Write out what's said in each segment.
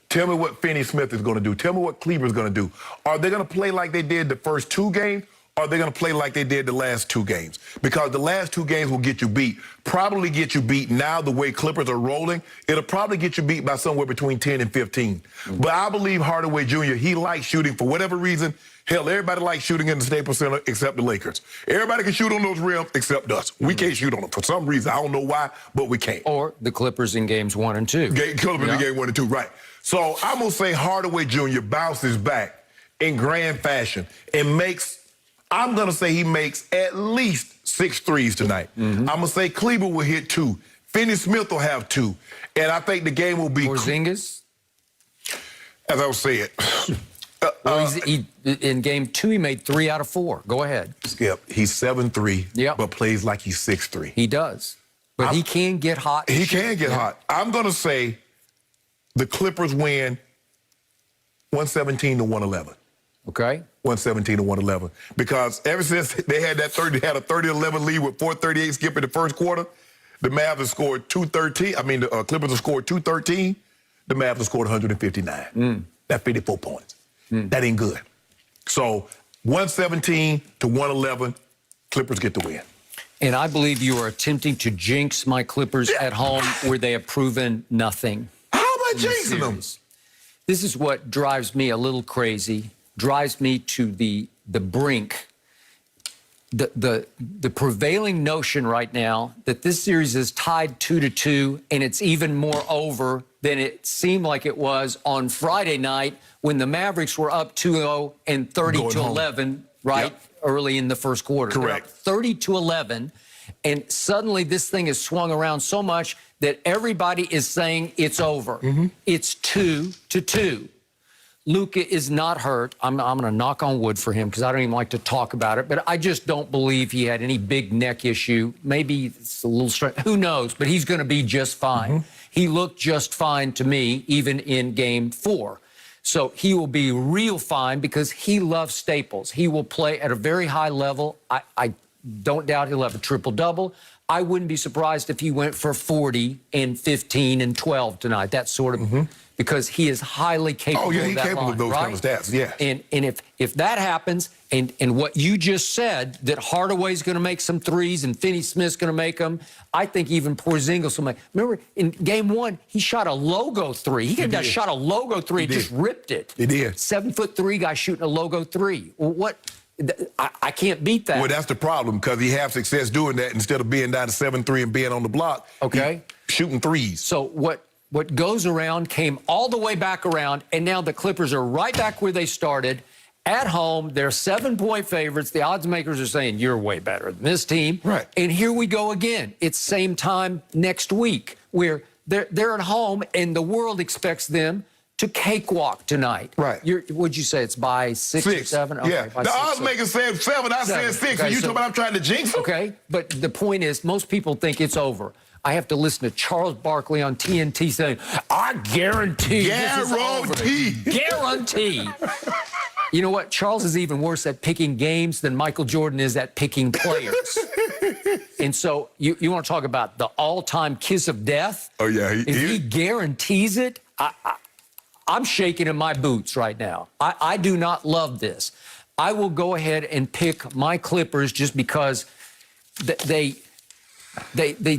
Tell me what Finney Smith is going to do. Tell me what Cleveland's going to do. Are they going to play like they did the first 2 games? Or are they going to play like they did the last 2 games? Because the last 2 games will get you beat. Probably get you beat now the way Clippers are rolling. It'll probably get you beat by somewhere between 10 and 15. But I believe Hardaway Jr., he likes shooting for whatever reason. Hell, everybody likes shooting in the Staples Center except the Lakers. Everybody can shoot on those rims except us. We can't shoot on them for some reason. I don't know why, but we can't. Or the Clippers in games 1 and 2. Clippers in game 1 and 2, right. So I'm going to say Hardaway Jr. bounces back in grand fashion and makes, I'm going to say he makes at least 6 threes tonight. I'm going to say Cleveland will hit 2. Finney Smith will have 2. And I think the game will be... Porzingis? As I was saying... Well, in game 2, he made 3 out of 4. Go ahead. Skip, he's 7'3", but plays like he's 6'3". He does. But he can get hot. He can get hot. I'm going to say the Clippers win 117 to 111. Okay. 117 to 111. Because ever since they had that 30-11 lead with 4:38 skip in the first quarter, the Mavs have scored 213. I mean, the Clippers have scored 213. The Mavs have scored 159. That's 54 points. That ain't good. So 117 to 111, Clippers get the win. And I believe you are attempting to jinx my Clippers at home where they have proven nothing. How am I jinxing them? This is what drives me a little crazy, drives me to the brink. The prevailing notion right now that this series is tied 2-2 and it's even more over than it seemed like it was on Friday night when the Mavericks were up 2-0 and 30-11, right? Early in the first quarter. Correct. 30-11, and suddenly this thing has swung around so much that everybody is saying it's over. It's 2-2. Luka is not hurt. I'm going to knock on wood for him because I don't even like to talk about it, but I just don't believe he had any big neck issue. Maybe it's a little strange. Who knows? But he's going to be just fine. He looked just fine to me, even in game 4. So he will be real fine because he loves Staples. He will play at a very high level. I don't doubt he'll have a triple-double. I wouldn't be surprised if he went for 40 and 15 and 12 tonight. That sort of because he is highly capable. Oh yeah, he's of that capable line, of those kind of stats. Yeah. And if that happens, and what you just said, that Hardaway's going to make some threes and Finney Smith's going to make them, I think even Porzingis will make. Remember in game 1, he shot a logo 3. He could have shot a logo 3 and just ripped it. He did. 7'3" guy shooting a logo 3. Well, what? I can't beat that. Well, that's the problem because he has success doing that instead of being down to 7'3" and being on the block. Okay. Shooting threes. So what goes around came all the way back around, and now the Clippers are right back where they started. At home, they're 7-point favorites. The odds makers are saying, you're way better than this team. Right. And here we go again. It's same time next week where they're at home, and the world expects them to cakewalk tonight. Right. What'd you say? It's by 6 or 7? Okay, yeah. The odds makers said 7. I said 6. Okay, and you talking about I'm trying to jinx them? Okay. But the point is, most people think it's over. I have to listen to Charles Barkley on TNT saying, I guarantee this is over. Guarantee. You know what? Charles is even worse at picking games than Michael Jordan is at picking players. And so you want to talk about the all-time kiss of death? Oh, yeah. If he guarantees it, I'm shaking in my boots right now. I do not love this. I will go ahead and pick my Clippers just because they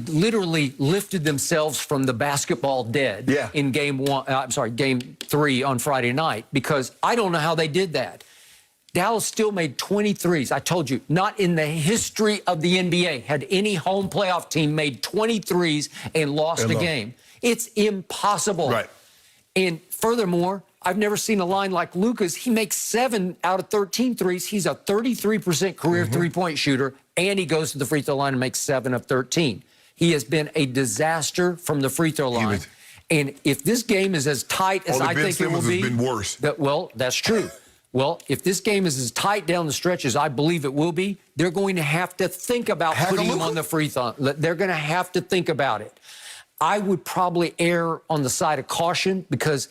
literally lifted themselves from the basketball dead in game 3 on Friday night because I don't know how they did that. Dallas still made 23s. I told you, not in the history of the NBA had any home playoff team made 23s and lost a game. It's impossible. Right. And furthermore, I've never seen a line like Luka's. He makes 7 out of 13 threes. He's a 33% career three-point shooter, and he goes to the free throw line and makes 7 of 13. He has been a disaster from the free throw line. And if this game is as tight as I think it will be, has been worse. Well, that's true. Well, if this game is as tight down the stretch as I believe it will be, they're going to have to think about putting him on the free throw. They're going to have to think about it. I would probably err on the side of caution because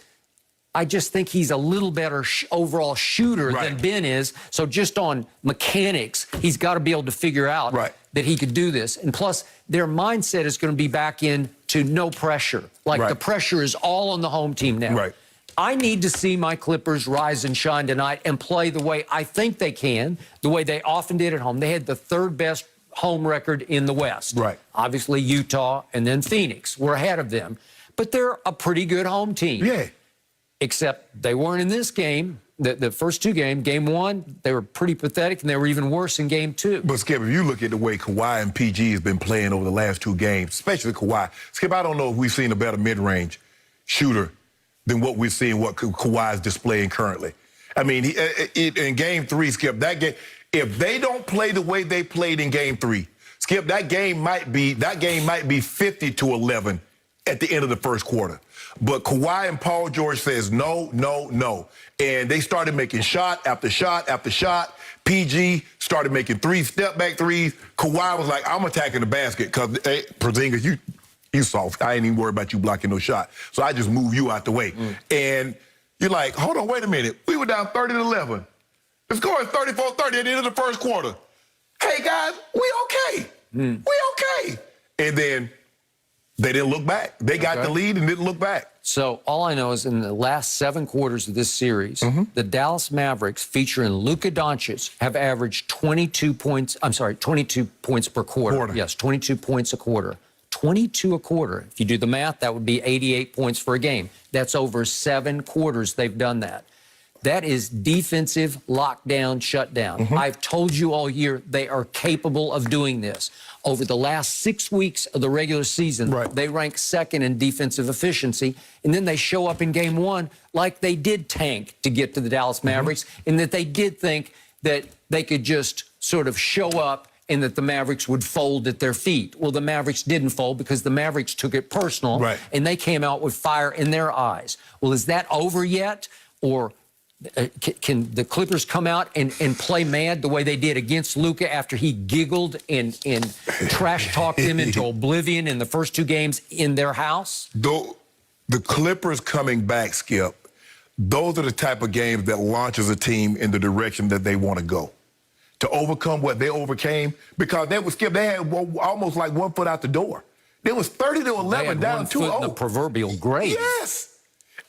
I just think he's a little better overall shooter than Ben is. So just on mechanics, he's got to be able to figure out that he could do this. And plus, their mindset is going to be back in to no pressure. Like the pressure is all on the home team now. I need to see my Clippers rise and shine tonight and play the way I think they can, the way they often did at home. They had the third best home record in the West. Right. Obviously, Utah and then Phoenix were ahead of them. But they're a pretty good home team. Yeah. Except they weren't in this game. The first two games, game one, they were pretty pathetic, and they were even worse in game two. But, Skip, if you look at the way Kawhi and PG has been playing over the last two games, especially Kawhi, Skip, I don't know if we've seen a better mid-range shooter than what we're seeing, what Kawhi is displaying currently. I mean, in game three, Skip, that game, if they don't play the way they played in game three, Skip, that game might be 50-11 at the end of the first quarter. But Kawhi and Paul George says no, no, no. And they started making shot after shot after shot. PG started making step-back threes. Kawhi was like, I'm attacking the basket because, hey, Porzingis, you soft. I ain't even worried about you blocking no shot. So I just move you out the way. And you're like, hold on, wait a minute. We were down 30-11. The score is 34-30 at the end of the first quarter. Hey, guys, we okay. We okay. And then they didn't look back. They got the lead and didn't look back. So all I know is in the last 7 quarters of this series, the Dallas Mavericks, featuring Luka Doncic, have averaged 22 points per quarter. Yes, 22 points a quarter. 22 a quarter. If you do the math, that would be 88 points for a game. That's over 7 quarters they've done that. That is defensive lockdown, shutdown. I've told you all year they are capable of doing this. Over the last 6 weeks of the regular season, they rank second in defensive efficiency, and then they show up in game one like they did tank to get to the Dallas Mavericks, and that they did think that they could just sort of show up and that the Mavericks would fold at their feet. Well, the Mavericks didn't fold because the Mavericks took it personal, and they came out with fire in their eyes. Well, is that over yet? Or can the Clippers come out and play mad the way they did against Luka after he giggled and trash-talked them into oblivion in the first 2 games in their house? Though the Clippers coming back, Skip, those are the type of games that launches a team in the direction that they want to go. To overcome what they overcame, because they had almost like 1 foot out the door. It was 30-11 down 2-0. 1 foot in the proverbial grave. Yes.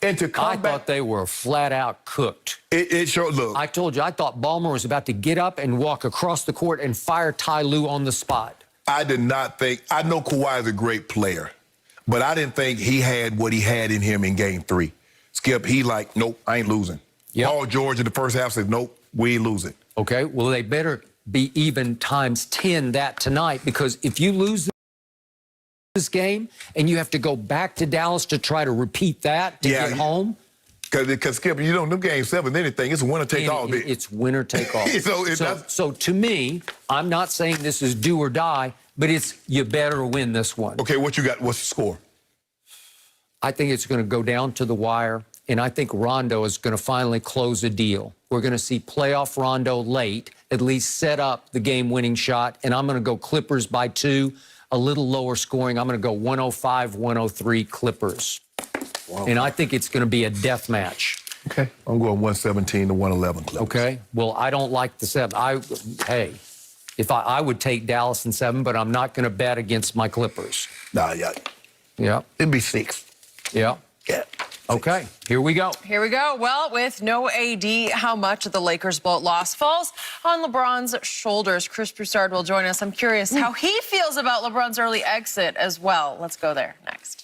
And to come back, I thought they were flat out cooked. It sure looked. I told you, I thought Ballmer was about to get up and walk across the court and fire Ty Lue on the spot. I did not think, I know Kawhi is a great player, but I didn't think he had what he had in him in game 3. Skip, he like, nope, I ain't losing. Paul George in the first half said, nope, we ain't losing. Okay, well, they better be even times 10 that tonight, because if you lose this game and you have to go back to Dallas to try to repeat that to get home. Because Skip, you know, them game 7, anything, it's winner take all. It's winner take all. So to me, I'm not saying this is do or die, but it's you better win this one. Okay, what you got? What's the score? I think it's going to go down to the wire, and I think Rondo is going to finally close a deal. We're going to see playoff Rondo late, at least set up the game-winning shot, and I'm going to go Clippers by 2. A little lower scoring. I'm going to go 105-103 Clippers. Wow. And I think it's going to be a death match. Okay. I'm going 117-111 Clippers. Okay. Well, I don't like the 7. Hey, if I would take Dallas in 7, but I'm not going to bet against my Clippers. Nah, yeah. It'd be 6. Yeah. Yeah. Okay, here we go. Here we go. Well, with no AD, how much of the Lakers' boat loss falls on LeBron's shoulders? Chris Broussard will join us. I'm curious how he feels about LeBron's early exit as well. Let's go there next.